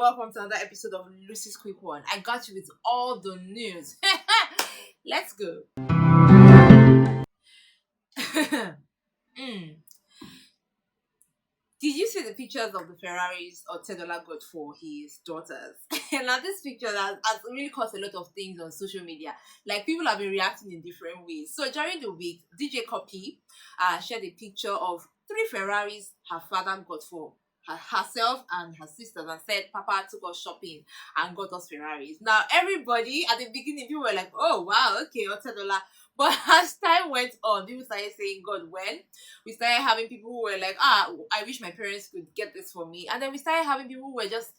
welcome to another episode of LucysQuickOne. I got you with all the news. Let's go. Did you see the pictures of the Ferraris Otedola got for his daughters? Now this picture has really caused a lot of things on social media. Like, people have been reacting in different ways. So during the week, DJ Copy shared a picture of 3 Ferraris her father got for herself and her sisters, and said Papa took us shopping and got us Ferraris. Now everybody at the beginning, people were like, oh wow, okay, Otedola. But as time went on, people started saying, God, when? We started having people who were like, I wish my parents could get this for me. And then we started having people who were just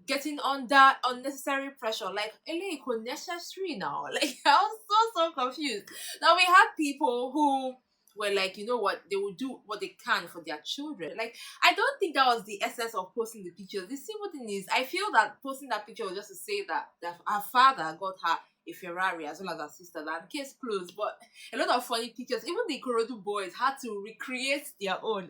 getting under unnecessary pressure. Like, it's necessary now. Like, I was so confused. Now we had people who were like, you know what, they will do what they can for their children. Like, I don't think that was the essence of posting the pictures. The simple thing is, I feel that posting that picture was just to say that her father got her a Ferrari as well as her sister, and case closed. But a lot of funny pictures. Even the Ikorodu boys had to recreate their own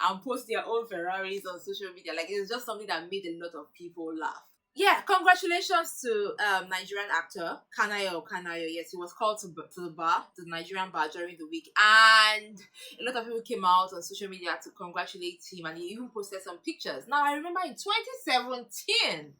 and post their own Ferraris on social media. Like, it's just something that made a lot of people laugh. Yeah, congratulations to Nigerian actor Kanayo O. Yes, he was called to the bar, the Nigerian bar, during the week, and a lot of people came out on social media to congratulate him, and he even posted some pictures. Now, I remember in 2017,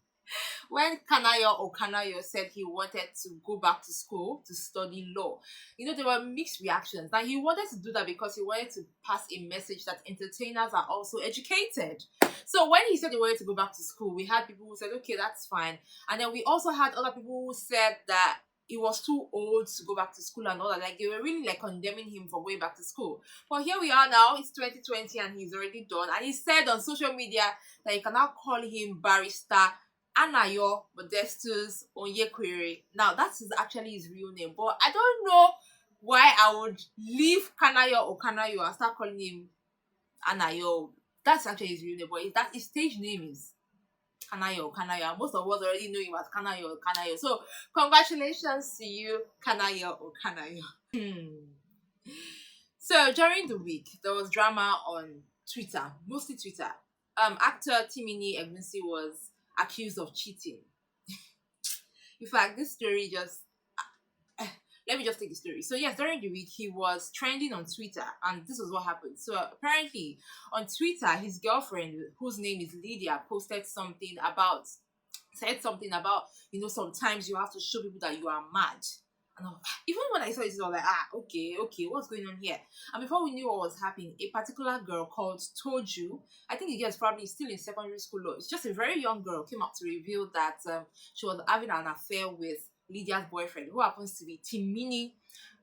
when Kanayo O said he wanted to go back to school to study law, you know, there were mixed reactions. Now, he wanted to do that because he wanted to pass a message that entertainers are also educated. So when he said he wanted to go back to school, we had people who said, okay, that's fine. And then we also had other people who said that he was too old to go back to school and all that. Like, they were really like condemning him for going back to school. But here we are now, it's 2020 and he's already done. And he said on social media that you can now call him Barrister Kanayo Modestus Onyekwere. Now, that is actually his real name, but I don't know why I would leave Kanayo O and start calling him Anayo. That's actually his real name, but that his stage name is Kanayo O. Most of us already know him as Kanayo O. So, congratulations to you, Kanayo O. So, during the week, there was drama on Twitter, mostly Twitter. Actor Timini Egbuson was accused of cheating. In fact, this story just let me just take the story. So yes, during the week he was trending on Twitter, and this is what happened. So apparently on Twitter, his girlfriend, whose name is Lydia, said something about, you know, sometimes you have to show people that you are mad. And even when I saw it, I was like, okay, what's going on here? And before we knew what was happening, a particular girl called Toju, I think the girl is probably still in secondary school. It's just a very young girl, came up to reveal that she was having an affair with Lydia's boyfriend, who happens to be Timini.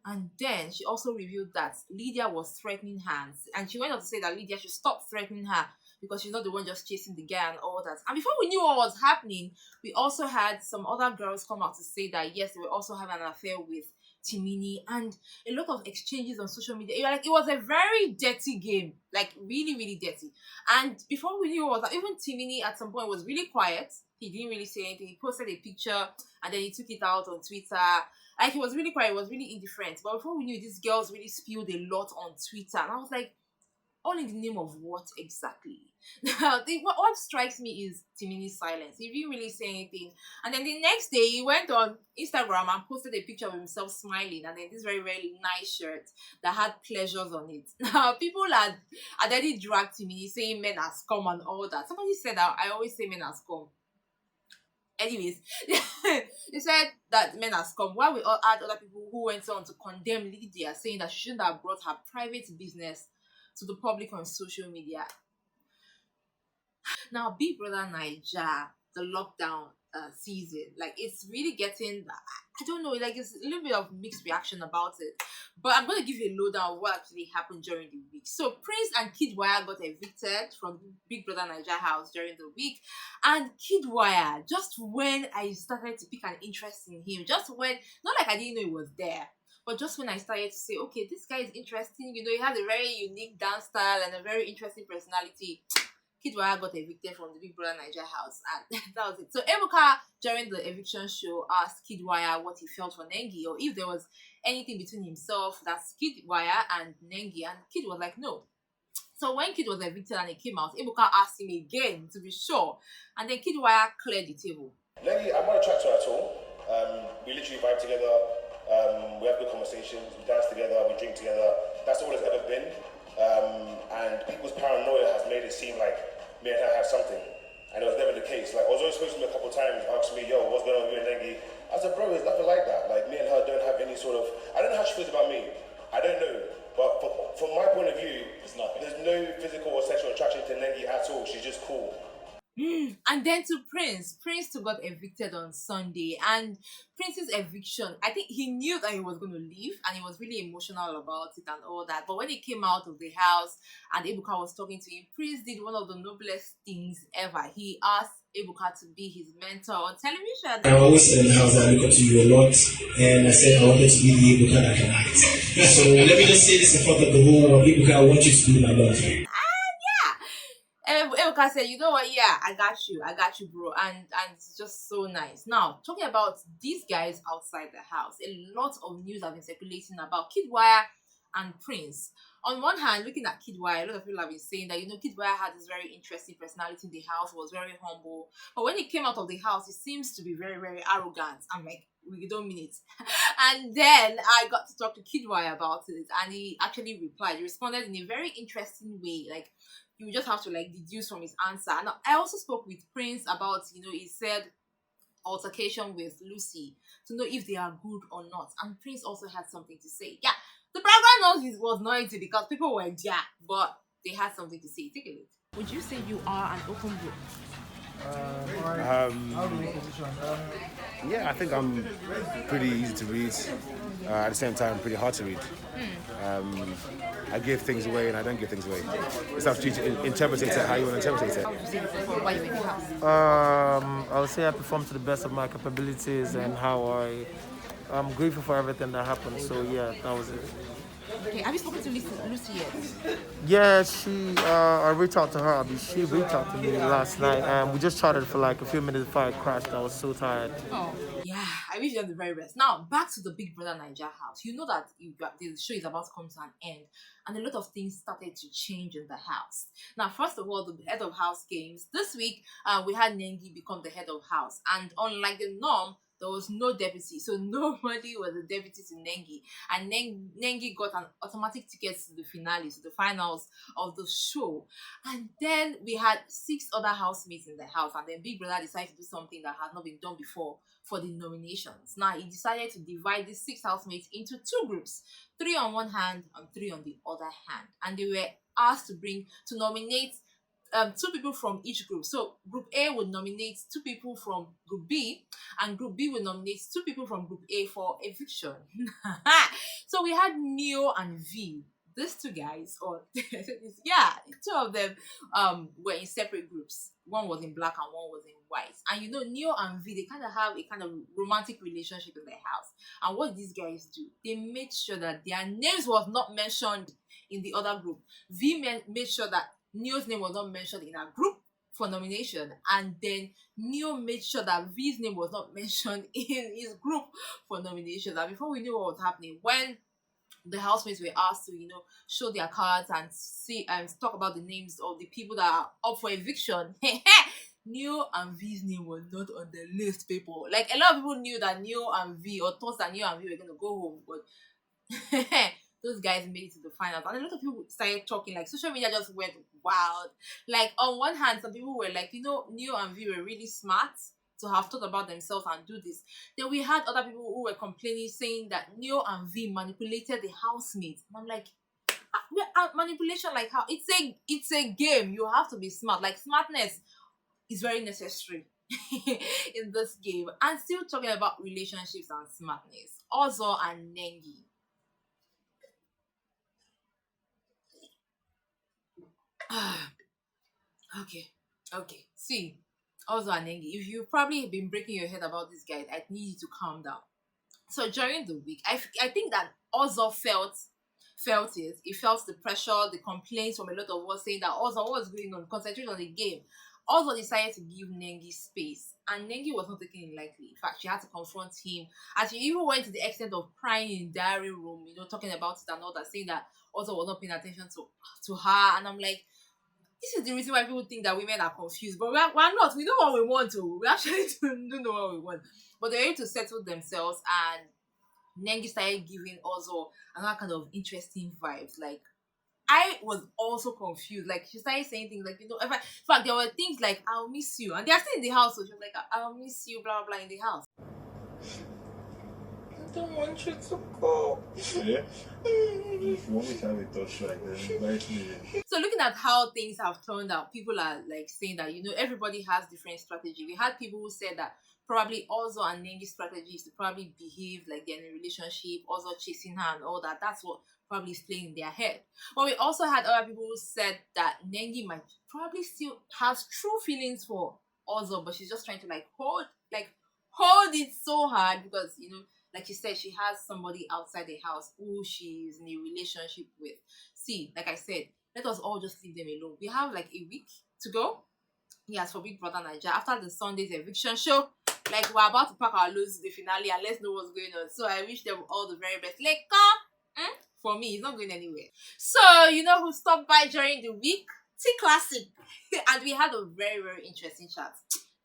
And then she also revealed that Lydia was threatening her, and she went on to say that Lydia should stop threatening her because she's not the one just chasing the guy and all that. And before we knew what was happening, we also had some other girls come out to say that yes, they were also having an affair with Timini, and a lot of exchanges on social media. It was a very dirty game, like really, really dirty. And before we knew what was that, even Timini at some point was really quiet. He didn't really say anything. He posted a picture and then he took it out on Twitter. Like, he was really quiet. He was really indifferent. But before we knew, these girls really spilled a lot on Twitter. And I was like, all in the name of what exactly? Now, what strikes me is Timini's silence. He didn't really say anything. And then the next day, he went on Instagram and posted a picture of himself smiling. And then this very, very nice shirt that had pleasures on it. Now, people had already dragged Timini, saying men are scum and all that. Somebody said that I always say men are scum. Anyways, he said that men are scum. While we all had other people who went on to condemn Lydia, saying that she shouldn't have brought her private business to the public on social media. Now, Big Brother Naija, the lockdown season, like, it's really getting, I don't know, like, it's a little bit of mixed reaction about it. But I'm going to give you a lowdown of what actually happened during the week. So Prince and Kiddwaya got evicted from Big Brother Naija house during the week. And Kiddwaya, just when I started to pick an interest in him, just when, not like I didn't know he was there, but just when I started to say, okay, this guy is interesting, you know, he has a very unique dance style and a very interesting personality, Kiddwaya got evicted from the Big Brother Naija house, and that was it. So Ebuka, during the eviction show, asked Kiddwaya what he felt for Nengi, or if there was anything between himself, that's Kiddwaya, and Nengi, and Kid was like, no. So when Kid was evicted and he came out, Ebuka asked him again to be sure, and then Kiddwaya cleared the table. Nengi, I'm not attracted to her at all. We literally vibe together. We have good conversations. We dance together. We drink together. That's all it's ever been. And people's paranoia has made it seem like me and her have something, and it was never the case. Like, I was always supposed to me a couple of times, asking me, "Yo, what's going on with you and Nengi?" I said, "Bro, it's nothing like that. Like, me and her don't have any sort of. I don't know how she feels about me. I don't know. But from my point of view, it's nothing. There's no physical or sexual attraction to Nengi at all. She's just cool." And then to Prince too got evicted on Sunday, and Prince's eviction, I think he knew that he was going to leave, and he was really emotional about it and all that. But when he came out of the house and Ebuka was talking to him, Prince did one of the noblest things ever. He asked Ebuka to be his mentor on television. I always said in the house that I look up to you a lot, and I said I wanted to be the Ebuka that can act. So let me just say this in front of the whole world. Ebuka, I want you to be my boyfriend. Ebuka said, "You know what? Yeah, I got you, bro." And it's just so nice. Now, talking about these guys outside the house, a lot of news have been circulating about Kiddwaya and Prince. On one hand, looking at Kiddwaya, a lot of people have been saying that, Kiddwaya had this very interesting personality in the house, was very humble. But when he came out of the house, he seems to be very, very arrogant. I'm like, we don't mean it. And then I got to talk to Kiddwaya about it, and he actually replied. He responded in a very interesting way. Like, you just have to deduce from his answer. And I also spoke with Prince about, he said altercation with Lucy to know if they are good or not. And Prince also had something to say. Yeah, the background noise was noisy because people were there, but they had something to say. Take a look. Would you say you are an open book? Yeah, I think I'm pretty easy to read. At the same time, pretty hard to read. I give things away and I don't give things away. It's up to you to interpret it how you want to interpret it. How would you say it before? Why you in the house? I would say I perform to the best of my capabilities and how I'm grateful for everything that happened. So yeah, that was it. Okay, have you spoken to Lucy yet? Yeah, I reached out to her. She reached out to me last night. We just chatted for like a few minutes before I crashed. I was so tired. Oh, yeah, I wish you the very best. Now, back to the Big Brother Naija house. You know that the show is about to come to an end, and a lot of things started to change in the house. Now, first of all, the head of house games. This week, we had Nengi become the head of house, and unlike the norm, there was no deputy, so nobody was a deputy to Nengi. And Nengi got an automatic ticket to the finale, to the finals of the show. And then we had 6 other housemates in the house, and then Big Brother decided to do something that had not been done before for the nominations. Now, he decided to divide these 6 housemates into 2 groups, 3 on one hand and 3 on the other hand. And they were asked to nominate 2 people from each group. So Group A would nominate 2 people from Group B, and Group B would nominate 2 people from Group A for eviction. So we had Neo and V. These 2 guys, or yeah, 2 of them were in separate groups. One was in black and one was in white. And Neo and V, they kind of have a kind of romantic relationship in their house. And what these guys do, they made sure that their names was not mentioned in the other group. V made sure that Neo's name was not mentioned in our group for nomination, and then Neo made sure that V's name was not mentioned in his group for nomination. And before we knew what was happening, when the housemates were asked to, show their cards and see and talk about the names of the people that are up for eviction, Neo and V's name was not on the list, people. Like, a lot of people knew that Neo and V, or thought that Neo and V were going to go home, but those guys made it to the finals. And a lot of people started talking, like, social media just went wild. Like, on one hand, some people were like, Neo and V were really smart to have thought about themselves and do this. Then we had other people who were complaining, saying that Neo and V manipulated the housemates. And I'm like, manipulation, like how? It's a game. You have to be smart. Like, smartness is very necessary in this game. And still talking about relationships and smartness. Ozo and Nengi. Okay. See, Ozo and Nengi, if you've probably been breaking your head about this guy, I need you to calm down. So during the week, I think that Ozo felt it. He felt the pressure, the complaints from a lot of us saying that Ozo, what's going on? Concentrate on the game. also decided to give Nengi space, and Nengi was not taking it lightly. In fact, she had to confront him, and she even went to the extent of crying in diary room, talking about it and all that, saying that also was not paying attention to her. And I'm like, this is the reason why people think that women are confused, but we're not. We know what we want to. We actually do know what we want. But they're able to settle themselves, and Nengi started giving also another kind of interesting vibes. Like, I was also confused. Like, she started saying things like, in fact, there were things like, I'll miss you. And they're still in the house, so she was like, I'll miss you, blah, blah, blah, in the house. I don't want you to go. Yeah? If you want me to have a touch like that, invite me. So looking at how things have turned out, people are like saying that, everybody has different strategy. We had people who said that probably also and Nengi's strategy is to probably behave like they're in a relationship, also chasing her and all that. That's what probably is playing in their head. But we also had other people who said that Nengi might probably still has true feelings for Ozo, but she's just trying to hold it so hard because like she said, she has somebody outside the house who she's in a relationship with. See, like I said, let us all just leave them alone. We have like a week to go. Yes, for Big Brother Naija. After the Sunday's eviction show, like we're about to pack our loads to the finale and let's know what's going on. So I wish them all the very best. Like, for me, it's not going anywhere. So, who stopped by during the week? Tclassic. And we had a very, very interesting chat.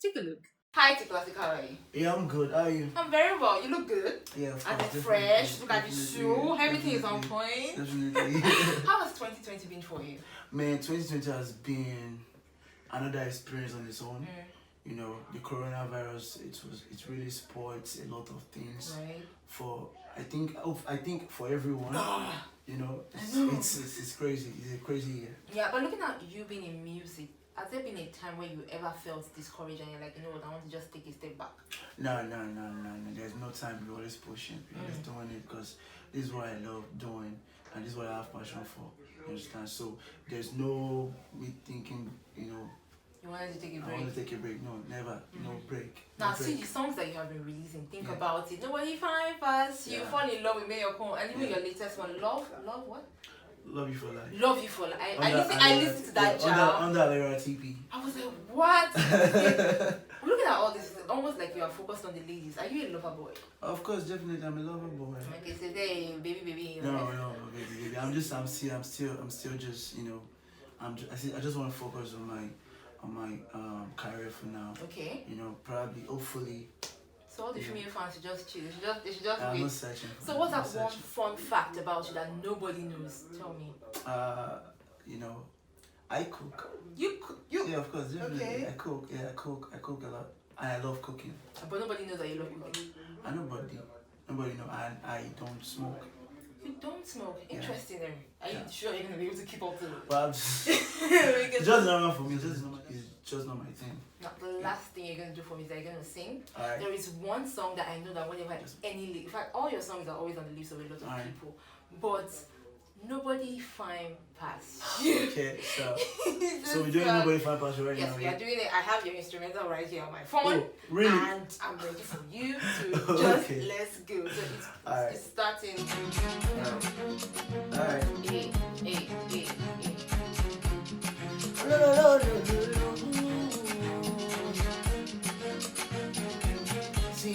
Take a look. Hi, Tclassic, how are you? Yeah, I'm good. How are you? I'm very well. You look good. Yeah, of and course. it's fresh. Look at the shoe. Everything is on point. Definitely. How has 2020 been for you? Man, 2020 has been another experience on its own. The coronavirus, it really spoiled a lot of things. Right. I think for everyone. It's crazy. It's a crazy year. Yeah, but looking at you being in music, has there been a time where you ever felt discouraged and you're like, what, I want to just take a step back? No. There's no time. We're always pushing. We're just doing it because this is what I love doing and this is what I have passion for. You understand? So there's no me thinking, You wanted to take a break? I want to take a break. No, never. No break. Now, No see break. the songs that you have been releasing. Think about it. Nobody find fast. You fall in love with Mayor Kong. And even your latest one, Love what? Love You for Life. Love You for Life. I listened to that jam. Under Alera TP. I was like, what? I'm looking at all this. It's almost like you are focused on the ladies. Are you a lover boy? Of course, definitely. I'm a lover boy. Okay, so there, baby. No, baby. I'm still just, I just want to focus on my career for now. Okay. Probably, hopefully. So all the female fans should just chill. They should just I'm wait. not searching. So what's that one fun fact about you that nobody knows? Tell me. I cook. You cook? Yeah, of course, definitely. Okay. I cook. Yeah, I cook a lot, and I love cooking. But nobody knows that you love cooking. And nobody know. And I don't smoke. You don't smoke. Yeah. Interesting. Are you sure you're gonna be able to keep up to it? But it's just normal for me. It's just not my thing. Now, the last thing you're gonna do for me is that you're gonna sing. Alright. There is one song that I know that whenever in fact, all your songs are always on the lips of a lot of people, but nobody find past you. Okay, so we're doing Nobody Find Past You right now. Yes, we are doing it. I have your instrumental right here on my phone. Oh, really? And I'm ready for you to just Okay. let's go. So Alright. it's starting. Alright. Hey. No. See,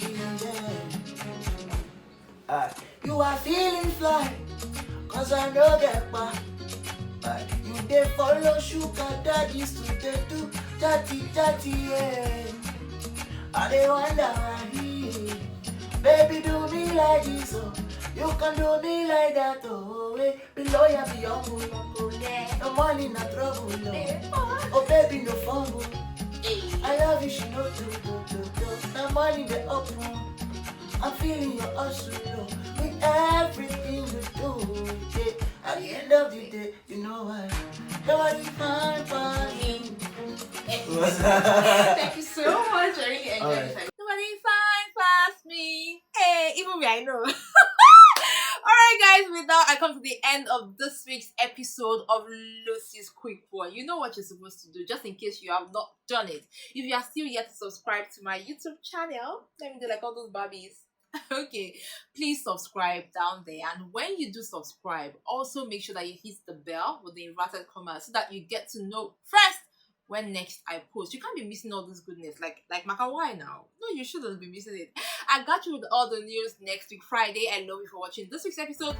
yeah. You are feeling fly, cause I know get back. You dey follow sugar daddies to dey do daddy, yeah. I dey wonder why, baby do me like this, oh. You can do me like that, oh. Be loyal, be humble, no money, no trouble, oh baby, no fumble. I love you, she know do. No money, they open. I'm feeling your hustle with everything you do. Yeah. At the end of the day, you know why? Nobody find me. Thank you so much. I really enjoyed it. Nobody find past me. Hey, even me, I know. Alright guys, with that I come to the end of this week's episode of LucysQuickOne. You know what you're supposed to do, just in case you have not done it. If you are still yet to subscribe to my YouTube channel, let me do like all those Barbies. Okay, please subscribe down there, and when you do subscribe, also make sure that you hit the bell with the inverted commas so that you get to know first when next I post. You can't be missing all this goodness. Like Maka, why now? No, you shouldn't be missing it. I got you with all the news next week, Friday. I love you for watching this week's episode.